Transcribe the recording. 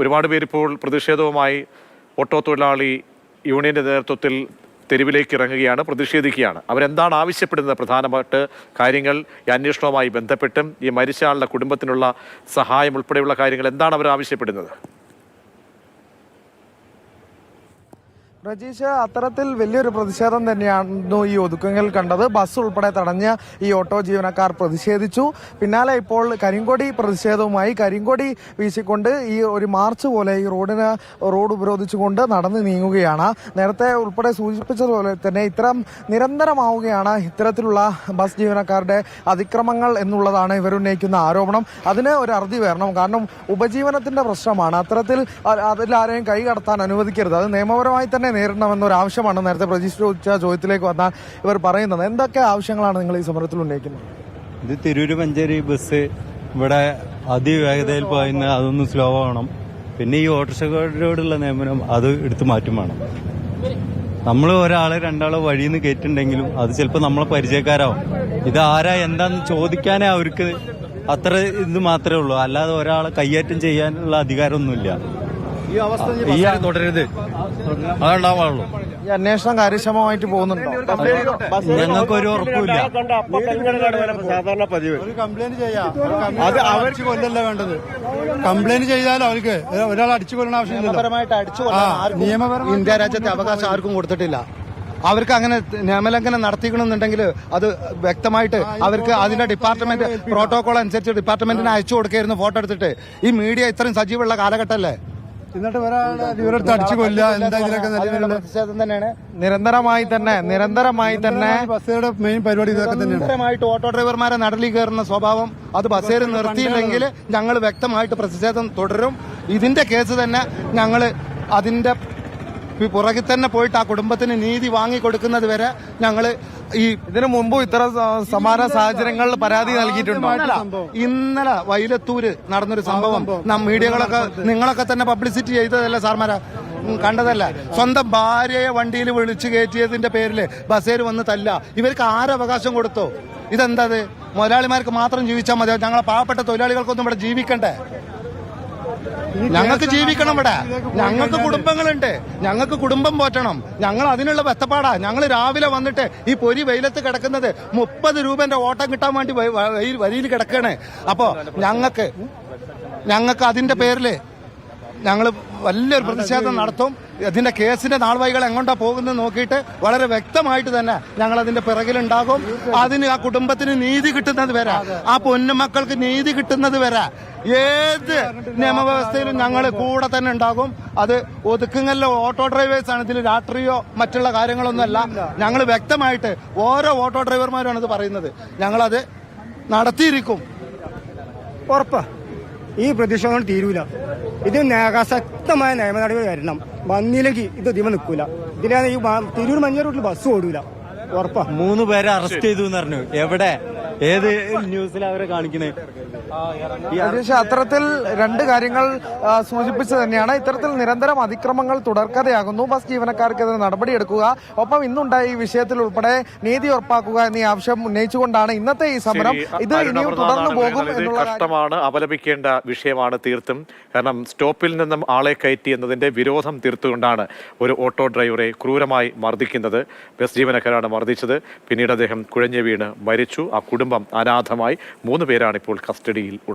ഒരുപാട് പേരിപ്പോൾ പ്രതിഷേധവുമായി ഓട്ടോ തൊഴിലാളി യൂണിയന്റെ നേതൃത്വത്തിൽ തെരുവിലേക്ക് ഇറങ്ങുകയാണ്, പ്രതിഷേധിക്കുകയാണ്. അവരെന്താണ് ആവശ്യപ്പെടുന്നത്? പ്രധാനമായിട്ട് കാര്യങ്ങൾ ഈ അന്വേഷണവുമായി ബന്ധപ്പെട്ടും ഈ മരിച്ച ആളുടെ കുടുംബത്തിനുള്ള സഹായം ഉൾപ്പെടെയുള്ള കാര്യങ്ങൾ എന്താണ് അവർ ആവശ്യപ്പെടുന്നത്? രജീഷ്, അത്തരത്തിൽ വലിയൊരു പ്രതിഷേധം തന്നെയായിരുന്നു ഈ ഒതുക്കങ്ങൾ കണ്ടത്. ബസ് ഉൾപ്പെടെ തടഞ്ഞ് ഈ ഓട്ടോ ജീവനക്കാർ പ്രതിഷേധിച്ചു. പിന്നാലെ ഇപ്പോൾ കരിങ്കൊടി പ്രതിഷേധവുമായി കരിങ്കൊടി വീശിക്കൊണ്ട് ഈ ഒരു മാർച്ച് പോലെ ഈ റോഡ് ഉപരോധിച്ചുകൊണ്ട് നടന്നു നീങ്ങുകയാണ്. നേരത്തെ ഉൾപ്പെടെ സൂചിപ്പിച്ചതുപോലെ തന്നെ ഇത്തരം നിരന്തരമാവുകയാണ് ഇത്തരത്തിലുള്ള ബസ് ജീവനക്കാരുടെ അതിക്രമങ്ങൾ എന്നുള്ളതാണ് ഇവർ ഉന്നയിക്കുന്ന ആരോപണം. അതിന് ഒരു അറുതി വരണം. കാരണം ഉപജീവനത്തിന്റെ പ്രശ്നമാണ്. അത്തരത്തിൽ അതിലാരെയും കൈ കടത്താൻ അനുവദിക്കരുത്. അത് നിയമപരമായി തന്നെ നേരിടണമെന്നൊരു ആവശ്യമാണ് നേരത്തെ പ്രതീക്ഷിച്ച ചോദ്യത്തിലേക്ക് വന്നാൽ ഇവർ പറയുന്നത്. എന്തൊക്കെ ആവശ്യങ്ങളാണ് നിങ്ങൾ ഈ സമരത്തിൽ ഉന്നയിക്കുന്നത്? ഇത് തിരൂര് മഞ്ചേരി ബസ് ഇവിടെ അതിവേഗതയിൽ പോയിന്ന് അതൊന്ന് സ്ലോ ആവണം. പിന്നെ ഈ ഓട്ടോറിക്ഷക്കാരോടുള്ള നിയമനം അത് എടുത്തു മാറ്റും വേണം. നമ്മൾ ഒരാളെ രണ്ടാളെ വഴിയിൽ നിന്ന് കയറ്റുണ്ടെങ്കിലും അത് ചിലപ്പോൾ നമ്മളെ പരിചയക്കാരാവും. ഇത് ആരാ എന്താന്ന് ചോദിക്കാനേ അവർക്ക് അത്ര ഇത് മാത്രമേ ഉള്ളൂ. അല്ലാതെ ഒരാളെ കയ്യേറ്റം ചെയ്യാനുള്ള അധികാരമൊന്നുമില്ല. ഈ അവസ്ഥ തുടരരുത്, അതുണ്ടാവുള്ളൂ. ഈ അന്വേഷണം കാര്യക്ഷമമായിട്ട് പോകുന്നുണ്ടോ? ഞങ്ങൾക്കൊരു ഉറപ്പില്ല. സാധാരണ പതിവ് അത് അവർക്ക് കൊല്ലല്ല വേണ്ടത്. കംപ്ലൈന്റ് ചെയ്താൽ അവർക്ക് ഒരാൾ അടിച്ചു കൊല്ലണ ആവശ്യമില്ല. നിയമപരമായി ഇന്ത്യ രാജ്യത്തെ അവകാശം ആർക്കും കൊടുത്തിട്ടില്ല. അവർക്ക് അങ്ങനെ നിയമലംഘനം നടത്തിക്കണമെന്നുണ്ടെങ്കിൽ അത് വ്യക്തമായിട്ട് അവർക്ക് അതിന്റെ ഡിപ്പാർട്ട്മെന്റ് പ്രോട്ടോകോൾ അനുസരിച്ച് ഡിപ്പാർട്ട്മെന്റിന് അയച്ചു കൊടുക്കായിരുന്നു ഫോട്ടോ എടുത്തിട്ട്. ഈ മീഡിയ ഇത്രയും സജീവമുള്ള കാലഘട്ടമല്ലേ, എന്നിട്ട് ഇവരടുത്ത് അടിച്ചു കൊല്ലുക എന്താ ഇതിനൊക്കെ പ്രതിഷേധം തന്നെയാണ്. നിരന്തരമായി തന്നെ ബസ്സുകളുടെ മെയിൻ പരിപാടി ഇതൊക്കെ തന്നെയാണ്. നിരന്തരമായിട്ട് ഓട്ടോ ഡ്രൈവർമാരെ നടലിൽ കയറുന്ന സ്വഭാവം അത് ബസ്സേർ നിർത്തിയില്ലെങ്കിൽ ഞങ്ങൾ വ്യക്തമായിട്ട് പ്രതിഷേധം തുടരും. ഇതിന്റെ കേസ് തന്നെ ഞങ്ങൾ അതിന്റെ പുറകിൽ തന്നെ പോയിട്ട് ആ കുടുംബത്തിന് നീതി വാങ്ങിക്കൊടുക്കുന്നത് വരെ ഞങ്ങൾ ഇതിനു മുമ്പ് ഇത്തരം സമാന സാഹചര്യങ്ങളിൽ പരാതി നൽകിയിട്ടുണ്ടോ? ഇന്നലെ വൈലത്തൂര് നടന്നൊരു സംഭവം മീഡിയകളൊക്കെ നിങ്ങളൊക്കെ തന്നെ പബ്ലിസിറ്റി ചെയ്തതല്ലേ സാർമാരെ, കണ്ടതല്ല. സ്വന്തം ഭാര്യയെ വണ്ടിയിൽ വിളിച്ചു കയറ്റിയതിന്റെ പേരിൽ ബസ്സേര് വന്ന് തല്ല. ഇവർക്ക് ആരവകാശം കൊടുത്തോ? ഇതെന്താ? മുതലാളിമാർക്ക് മാത്രം ജീവിച്ചാൽ മതിയോ? ഞങ്ങളെ പാവപ്പെട്ട തൊഴിലാളികൾക്കൊന്നും ഇവിടെ ജീവിക്കണ്ടേ? ഞങ്ങൾക്ക് ജീവിക്കണം. ഇവിടെ ഞങ്ങൾക്ക് കുടുംബങ്ങളുണ്ട്, ഞങ്ങൾക്ക് കുടുംബം പോറ്റണം. ഞങ്ങൾ അതിനുള്ള ബത്തപ്പാടാ. ഞങ്ങൾ രാവിലെ വന്നിട്ട് ഈ പൊരി വെയിലത്ത് കിടക്കുന്നത് 30 രൂപന്റെ ഓട്ടം കിട്ടാൻ വേണ്ടി വരിയിൽ കിടക്കണേ. അപ്പോ ഞങ്ങൾക്ക് അതിന്റെ പേരില് ഞങ്ങൾ വലിയൊരു പ്രതിഷേധം നടത്തും. അതിന്റെ കേസിന്റെ നാൾവഴികൾ എങ്ങോട്ടാ പോകുന്നത് നോക്കിയിട്ട് വളരെ വ്യക്തമായിട്ട് തന്നെ ഞങ്ങൾ അതിന്റെ പിറകിലുണ്ടാകും. അതിന് ആ കുടുംബത്തിന് നീതി കിട്ടുന്നത് വരെ, ആ പൊന്നുമക്കൾക്ക് നീതി കിട്ടുന്നത് വരെ ഏത് നിയമവ്യവസ്ഥയിലും ഞങ്ങൾ കൂടെ തന്നെ ഉണ്ടാകും. അത് ഒതുക്കുങ്ങല്ലോ ഓട്ടോ ഡ്രൈവേഴ്സ് ആണ്, ഇതിൽ രാഷ്ട്രീയോ മറ്റുള്ള കാര്യങ്ങളൊന്നുമല്ല. ഞങ്ങൾ വ്യക്തമായിട്ട് ഓരോ ഓട്ടോ ഡ്രൈവർമാരുമാണ് ഇത് പറയുന്നത്. ഞങ്ങളത് നടത്തിയിരിക്കും, ഉറപ്പാ. ഈ പ്രതിഷേധം തീരൂല. ഇത് ശക്തമായ നിയമ നടപടി വരണം. വന്നില്ലെങ്കിൽ ഇത് ഇതിമ നിൽക്കൂല. ഇതിലാണ് ഈ തിരൂർ മഞ്ചേരി റൂട്ടിൽ ബസ് ഓടൂല, ഉറപ്പാ. 3 പേരെ അറസ്റ്റ് ചെയ്തു എന്ന് പറഞ്ഞു. എവിടെ, ഏത് ന്യൂസിൽ അവരെ കാണിക്കുന്നത്? അത്തരത്തിൽ രണ്ട് കാര്യങ്ങൾ സൂചിപ്പിച്ചു തന്നെയാണ്. ഇത്തരത്തിൽ നിരന്തരം അതിക്രമങ്ങൾ തുടർക്കഥയാകുന്നു. ബസ് ജീവനക്കാർക്കെതിരെ നടപടിയെടുക്കുക, ഒപ്പം ഇന്നുണ്ടായ ഈ വിഷയത്തിൽ ഉൾപ്പെടെ നീതി ഉറപ്പാക്കുക എന്നീ ആവശ്യം ഉന്നയിച്ചുകൊണ്ടാണ് ഇന്നത്തെ ഈ സമരം. ഇത് ഇനിയും തുടർന്നു പോകും എന്നുള്ള കഷ്ടമാണ്, അപലപിക്കേണ്ട വിഷയമാണ് തീർത്തും. കാരണം സ്റ്റോപ്പിൽ നിന്നും ആളെ കയറ്റി എന്നതിന്റെ വിരോധം തീർത്തുകൊണ്ടാണ് ഒരു ഓട്ടോ ഡ്രൈവറെ ക്രൂരമായി മർദ്ദിക്കുന്നത്. ബസ് ജീവനക്കാരാണ് മർദ്ദിച്ചത്. പിന്നീട് അദ്ദേഹം കുഴഞ്ഞു വീണ് മരിച്ചു. ആ കുടുംബം അനാഥമായി. 3 പേരാണ് ഇപ്പോൾ കസ്റ്റഡിയിൽ.